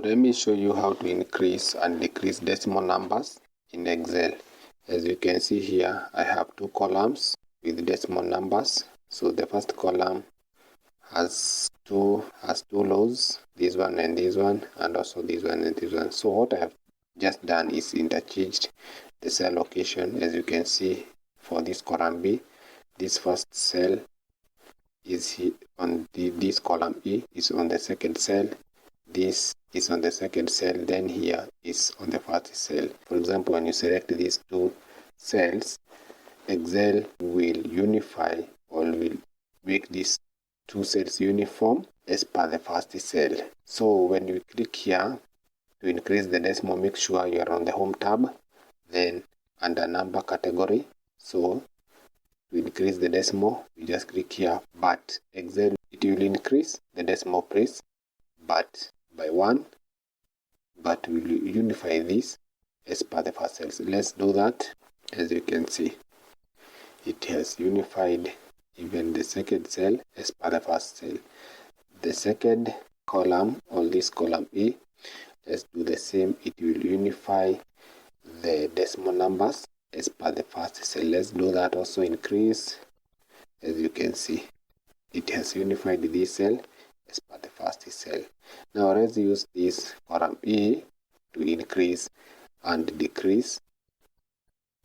let me show you how to increase and decrease decimal numbers in Excel. As you can see here, I have two columns with decimal numbers. So the first column has two rows, this one and this one, and also this one and this one. So what I have just done is interchanged the cell location. As you can see, for this column B, this first cell is on this column E is on the second cell. This is on the second cell, then here is on the first cell. For example, when you select these two cells, Excel will unify or will make these two cells uniform as per the first cell. So when you click here to increase the decimal, make sure you are on the home tab, then under number category. So to increase the decimal, you just click here, but Excel, it will increase the decimal place but by 1, but we will unify this as per the first cells. Let's do that. As you can see, it has unified even the second cell as per the first cell. The second column, or this column E, let's do the same. It will unify the decimal numbers as per the first cell. Let's do that also. Increase. As you can see, it has unified this cell as per the first cell. Now let's use this column E to increase and decrease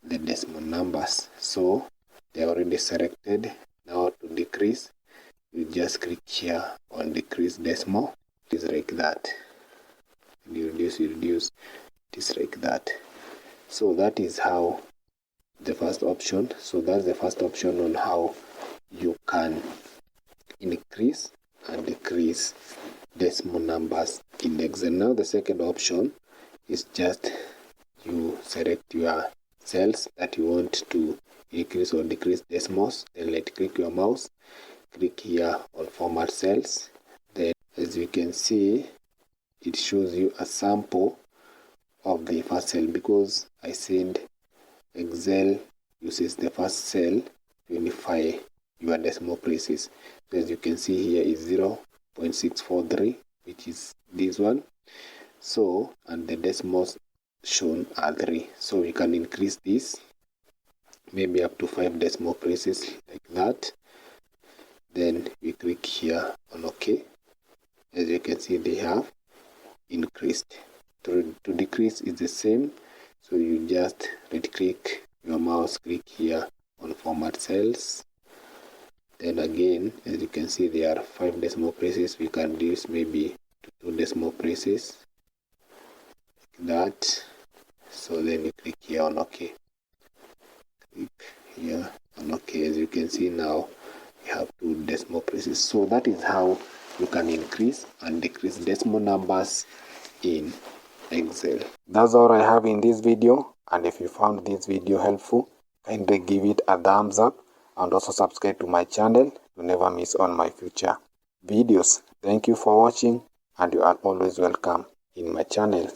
the decimal numbers. So they are already selected. Now to decrease, you just click here on decrease decimal. It is like that. You reduce, it is like that. So that is how the first option. So that's the first option on how you can increase and decrease decimal numbers in Excel. Now the second option is just you select your cells that you want to increase or decrease decimals, then right click your mouse, click here on format cells. Then as you can see, it shows you a sample of the first cell, because I said Excel uses the first cell to unify your decimal places. So as you can see here is 0.643, which is this one. So, and the decimals shown are 3. So we can increase this maybe up to 5 decimal places like that. Then we click here on OK. As you can see, they have increased. To decrease is the same. So you just right click your mouse, click here on format cells. Then again, as you can see, there are 5 decimal places. We can reduce maybe to 2 decimal places like that. So then you click here on OK. Click here on OK. As you can see, now we have 2 decimal places. So that is how you can increase and decrease decimal numbers in Excel. That's all I have in this video, and if you found this video helpful, kindly give it a thumbs up and also subscribe to my channel to never miss on my future videos. Thank you for watching, and you are always welcome in my channel.